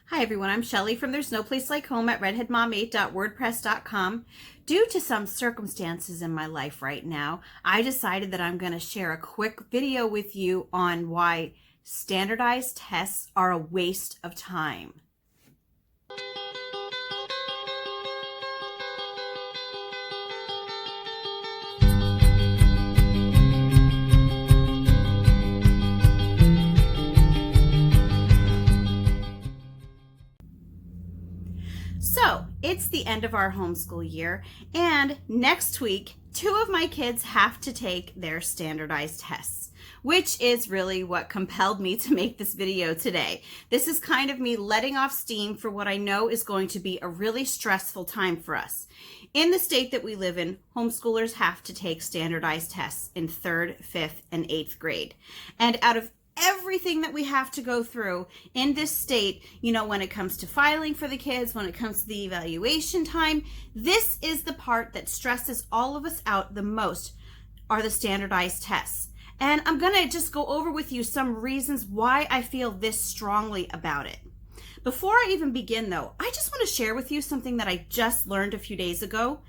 Hi everyone, I'm Shelly from There's No Place Like Home at redheadmom8.wordpress.com. Due to some circumstances in my life right now, I decided that I'm going to share a quick video with you on why standardized tests are a waste of time. So, it's the end of our homeschool year, and next week, 2 of my kids have to take their standardized tests, which is really what compelled me to make this video today. This is kind of me letting off steam for what I know is going to be a really stressful time for us. In the state that we live in, homeschoolers have to take standardized tests in 3rd, 5th, and 8th grade. And out of everything that we have to go through in this state, when it comes to filing for the kids, when it comes to the evaluation time, this is the part that stresses all of us out the most, are the standardized tests. And I'm going to just go over with you some reasons why I feel this strongly about it. Before I even begin though, I just want to share with you something that I just learned a few days ago.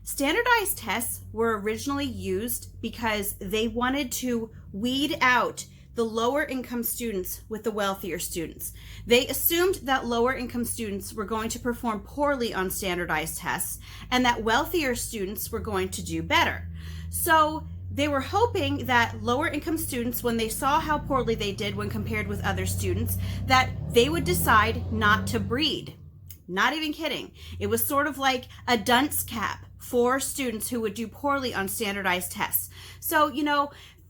Standardized tests were originally used because they wanted to weed out the lower income students with the wealthier students. They assumed that lower income students were going to perform poorly on standardized tests and that wealthier students were going to do better. So they were hoping that lower income students, when they saw how poorly they did when compared with other students, that they would decide not to breed. Not even kidding. It was sort of like a dunce cap for students who would do poorly on standardized tests. So,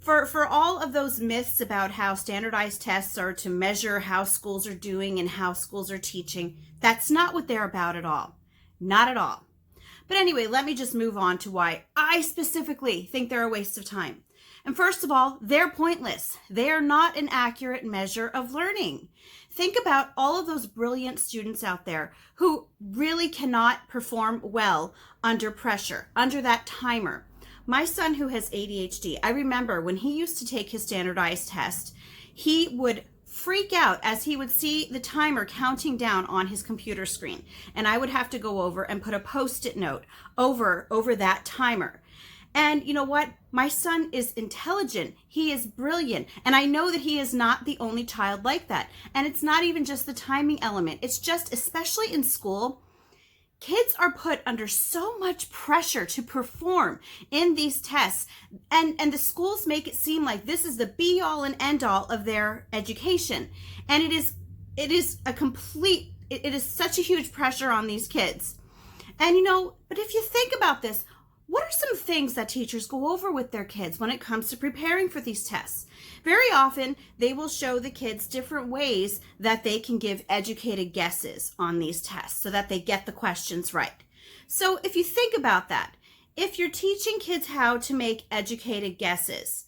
for all of those myths about how standardized tests are to measure how schools are doing and how schools are teaching, that's not what they're about at all. Not at all. But anyway, let me just move on to why I specifically think they're a waste of time. And first of all, they're pointless. They are not an accurate measure of learning. Think about all of those brilliant students out there who really cannot perform well under pressure, under that timer. My son, who has ADHD, I remember when he used to take his standardized test, he would freak out as he would see the timer counting down on his computer screen. And I would have to go over and put a Post-it note over that timer. And you know what? My son is intelligent. He is brilliant. And I know that he is not the only child like that. And it's not even just the timing element. It's just, especially in school, kids are put under so much pressure to perform in these tests, and the schools make it seem like this is the be-all and end-all of their education. And it is such a huge pressure on these kids. And but if you think about this, what are some things that teachers go over with their kids when it comes to preparing for these tests? Very often, they will show the kids different ways that they can give educated guesses on these tests so that they get the questions right. So if you think about that, if you're teaching kids how to make educated guesses,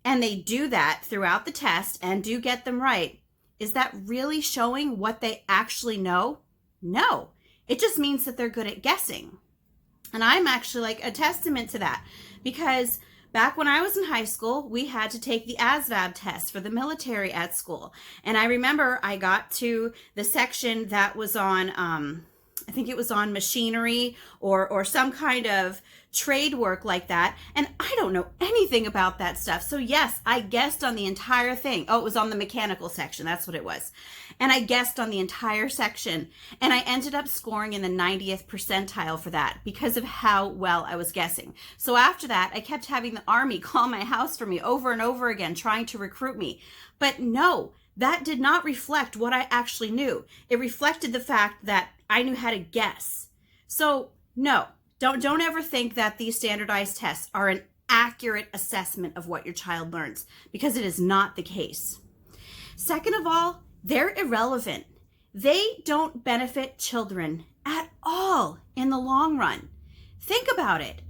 and they do that throughout the test and do get them right, is that really showing what they actually know? No, it just means that they're good at guessing. And I'm actually like a testament to that, because back when I was in high school, we had to take the ASVAB test for the military at school. And I remember I got to the section that was on, I think it was on machinery or some kind of trade work like that. And I don't know anything about that stuff. So yes, I guessed on the entire thing. Oh, it was on the mechanical section. That's what it was. And I guessed on the entire section. And I ended up scoring in the 90th percentile for that because of how well I was guessing. So after that, I kept having the Army call my house for me over and over again, trying to recruit me. But no, that did not reflect what I actually knew. It reflected the fact that I knew how to guess. So no, don't ever think that these standardized tests are an accurate assessment of what your child learns, because it is not the case. Second of all, they're irrelevant. They don't benefit children at all in the long run. Think about it.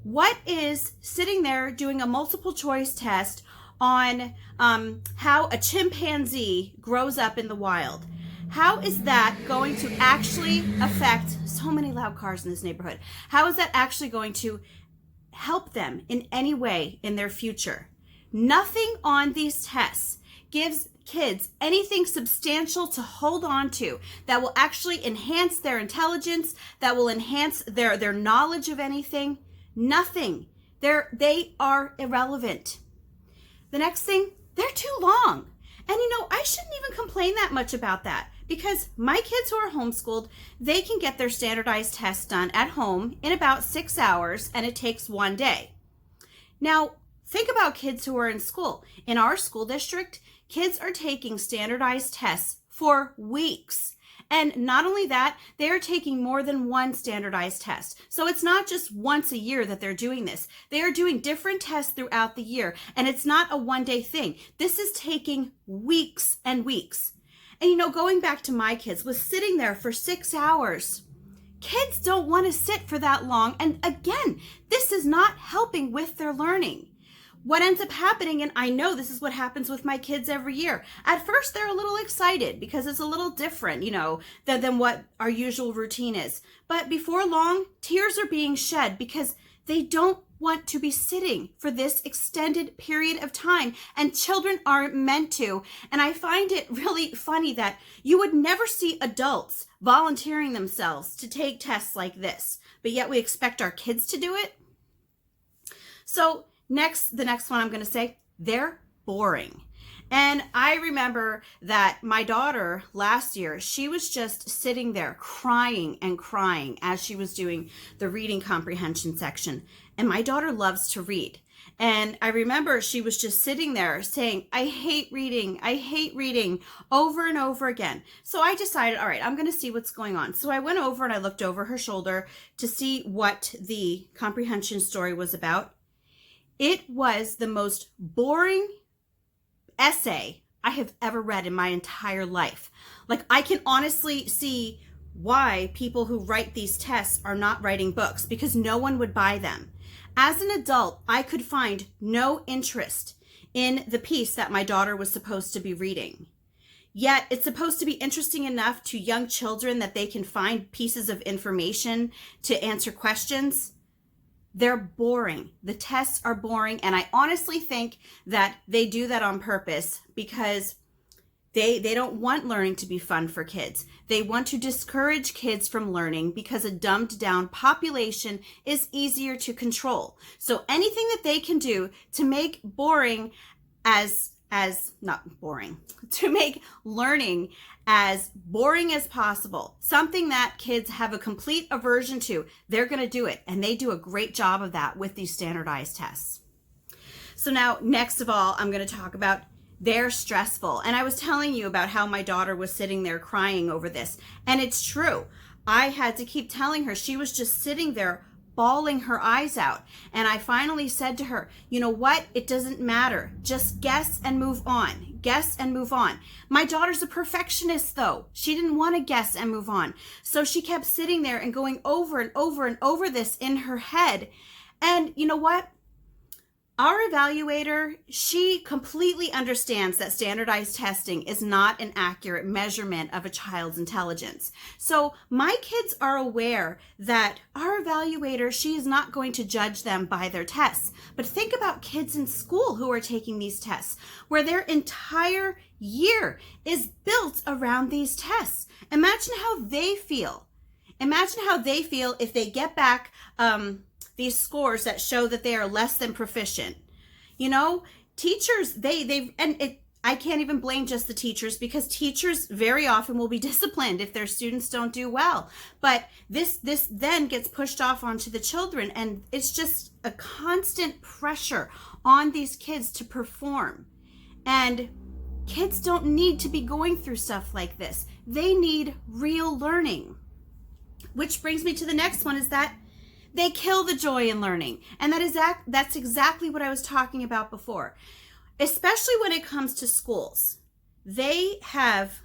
What is sitting there doing a multiple choice test on how a chimpanzee grows up in the wild? How is that going to actually affect so many loud cars in this neighborhood? How is that actually going to help them in any way in their future? Nothing on these tests gives kids anything substantial to hold on to that will actually enhance their intelligence, that will enhance their knowledge of anything? Nothing. They are irrelevant. The next thing, they're too long. And I shouldn't even complain that much about that, because my kids who are homeschooled, they can get their standardized tests done at home in about 6 hours, and it takes 1 day. Now, think about kids who are in school. In our school district, kids are taking standardized tests for weeks. And not only that, they are taking more than one standardized test. So it's not just once a year that they're doing this. They are doing different tests throughout the year, and it's not a one-day thing. This is taking weeks and weeks. And going back to my kids, was sitting there for 6 hours. Kids don't want to sit for that long. And again, this is not helping with their learning. What ends up happening, and I know this is what happens with my kids every year. At first, they're a little excited because it's a little different, than what our usual routine is. But before long, tears are being shed because they don't want to be sitting for this extended period of time, and children aren't meant to. And I find it really funny that you would never see adults volunteering themselves to take tests like this, but yet we expect our kids to do it. So the next one I'm going to say, they're boring. And I remember that my daughter last year, she was just sitting there crying and crying as she was doing the reading comprehension section. And my daughter loves to read. And I remember she was just sitting there saying, I hate reading, over and over again. So I decided, all right, I'm going to see what's going on. So I went over and I looked over her shoulder to see what the comprehension story was about. It was the most boring essay I have ever read in my entire life. Like, I can honestly see why people who write these tests are not writing books, because no one would buy them. As an adult, I could find no interest in the piece that my daughter was supposed to be reading. Yet it's supposed to be interesting enough to young children that they can find pieces of information to answer questions. They're boring. The tests are boring. And I honestly think that they do that on purpose because they don't want learning to be fun for kids. They want to discourage kids from learning because a dumbed down population is easier to control. So anything that they can do to make boring to make learning as boring as possible, something that kids have a complete aversion to, they're going to do it. And they do a great job of that with these standardized tests. So now, next of all, I'm going to talk about they're stressful. And I was telling you about how my daughter was sitting there crying over this. And it's true. I had to keep telling her. She was just sitting there bawling her eyes out. And I finally said to her, you know what? It doesn't matter. Just guess and move on. Guess and move on. My daughter's a perfectionist, though. She didn't want to guess and move on. So she kept sitting there and going over and over and over this in her head. And you know what? Our evaluator, she completely understands that standardized testing is not an accurate measurement of a child's intelligence. So my kids are aware that our evaluator, she is not going to judge them by their tests. But think about kids in school who are taking these tests, where their entire year is built around these tests. Imagine how they feel. Imagine how they feel if they get back these scores that show that they are less than proficient. You know, teachers, I can't even blame just the teachers, because teachers very often will be disciplined if their students don't do well. But this then gets pushed off onto the children, and it's just a constant pressure on these kids to perform. And kids don't need to be going through stuff like this. They need real learning. Which brings me to the next one, is that they kill the joy in learning. And that's exactly what I was talking about before. Especially when it comes to schools. They have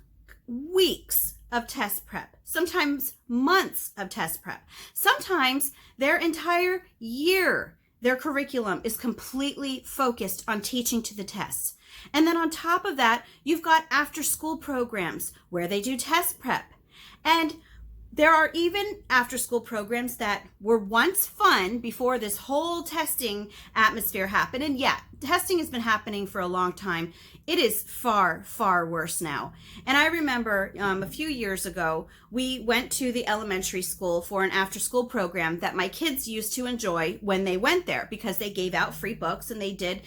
weeks of test prep, sometimes months of test prep. Sometimes their entire year, their curriculum is completely focused on teaching to the tests. And then on top of that, you've got after school programs where they do test prep. And There are even after-school programs that were once fun before this whole testing atmosphere happened. And yeah, testing has been happening for a long time. It is far, far worse now. And I remember a few years ago, we went to the elementary school for an after-school program that my kids used to enjoy when they went there, because they gave out free books and they did,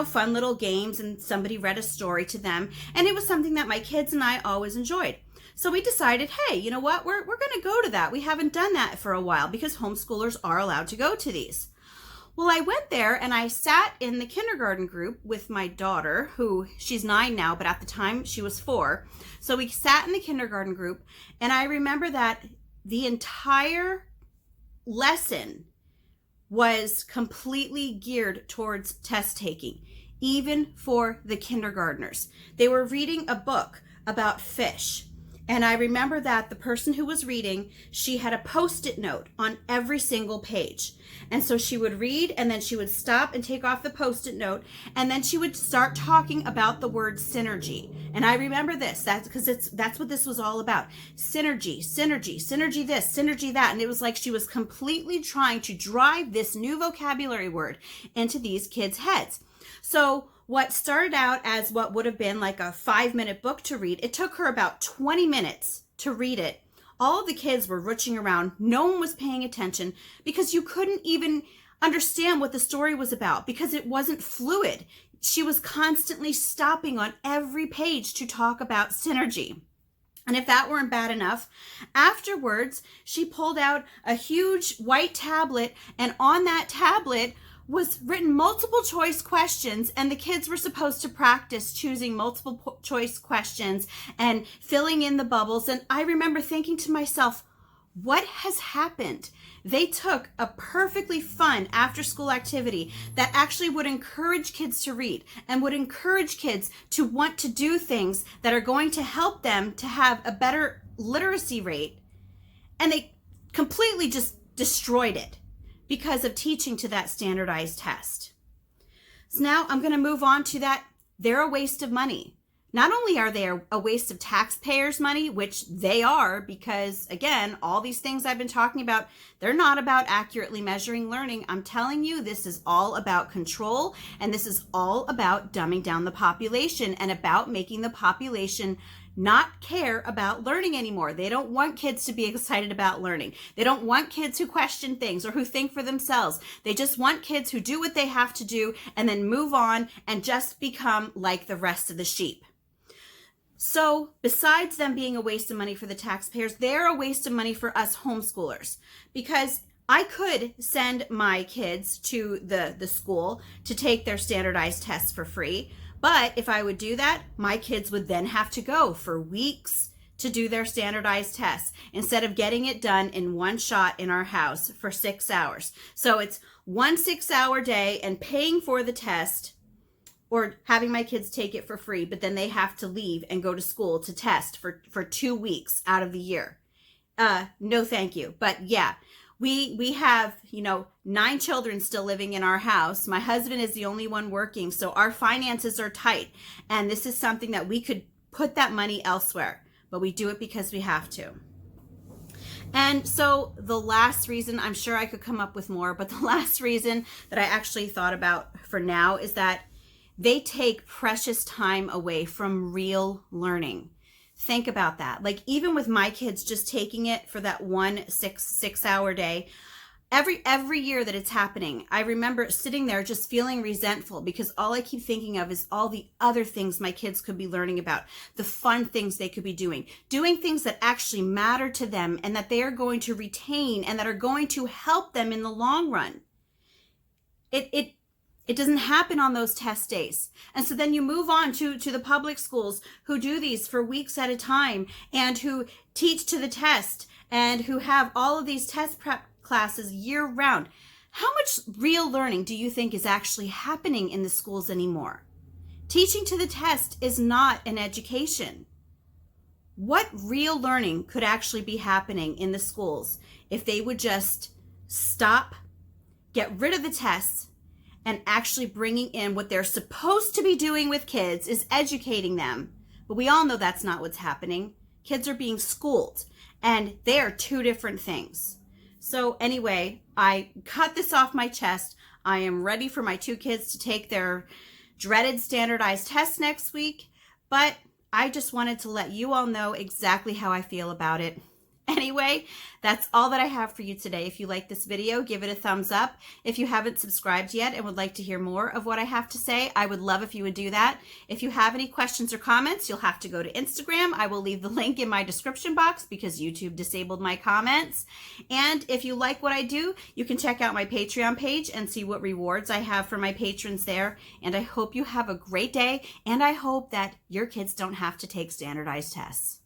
fun little games, and somebody read a story to them. And it was something that my kids and I always enjoyed. So we decided, hey, you know what? We're going to go to that. We haven't done that for a while because homeschoolers are allowed to go to these. Well, I went there and I sat in the kindergarten group with my daughter, who she's 9 now, but at the time she was 4. So we sat in the kindergarten group, and I remember that the entire lesson was completely geared towards test taking, even for the kindergartners. They were reading a book about fish. And I remember that the person who was reading, she had a Post-it note on every single page. And so she would read, and then she would stop and take off the Post-it note, and then she would start talking about the word synergy. And I remember this, that's what this was all about. Synergy, synergy this, synergy that. And it was like she was completely trying to drive this new vocabulary word into these kids' heads. So what started out as what would have been like a 5-minute book to read, it took her about 20 minutes to read it. All of the kids were rushing around. No one was paying attention because you couldn't even understand what the story was about because it wasn't fluid. She was constantly stopping on every page to talk about synergy. And if that weren't bad enough, afterwards, she pulled out a huge white tablet, and on that tablet was written multiple choice questions, and the kids were supposed to practice choosing multiple choice questions and filling in the bubbles. And I remember thinking to myself, what has happened? They took a perfectly fun after-school activity that actually would encourage kids to read and would encourage kids to want to do things that are going to help them to have a better literacy rate, and they completely just destroyed it because of teaching to that standardized test. So now I'm going to move on to that. They're a waste of money. Not only are they a waste of taxpayers' money, which they are, because again, all these things I've been talking about, they're not about accurately measuring learning. I'm telling you, this is all about control, and this is all about dumbing down the population and about making the population not care about learning anymore. They don't want kids to be excited about learning. They don't want kids who question things or who think for themselves. They just want kids who do what they have to do and then move on and just become like the rest of the sheep. So besides them being a waste of money for the taxpayers, they're a waste of money for us homeschoolers, because I could send my kids to the school to take their standardized tests for free. But if I would do that, my kids would then have to go for weeks to do their standardized tests instead of getting it done in one shot in our house for 6 hours. So it's 1 6-hour day and paying for the test, or having my kids take it for free, but then they have to leave and go to school to test for 2 weeks out of the year. No, thank you. But yeah, we have, 9 children still living in our house. My husband is the only one working, so our finances are tight. And this is something that we could put that money elsewhere, but we do it because we have to. And so the last reason, I'm sure I could come up with more, but the last reason that I actually thought about for now is that they take precious time away from real learning. Think about that. Like, even with my kids just taking it for that 1 6-hour day, every year that it's happening, I remember sitting there just feeling resentful because all I keep thinking of is all the other things my kids could be learning about, the fun things they could be doing things that actually matter to them and that they are going to retain and that are going to help them in the long run. It doesn't happen on those test days. And so then you move on to the public schools who do these for weeks at a time and who teach to the test and who have all of these test prep classes year round. How much real learning do you think is actually happening in the schools anymore? Teaching to the test is not an education. What real learning could actually be happening in the schools if they would just stop, get rid of the tests, and actually bringing in what they're supposed to be doing with kids is educating them. But we all know that's not what's happening. kids are being schooled, and they are two different things. So anyway, I cut this off my chest. I am ready for my two kids to take their dreaded standardized tests next week, but I just wanted to let you all know exactly how I feel about it. Anyway, that's all that I have for you today. If you like this video, give it a thumbs up. If you haven't subscribed yet and would like to hear more of what I have to say, I would love if you would do that. If you have any questions or comments, you'll have to go to Instagram. I will leave the link in my description box because YouTube disabled my comments. And if you like what I do, you can check out my Patreon page and see what rewards I have for my patrons there. And I hope you have a great day, and I hope that your kids don't have to take standardized tests.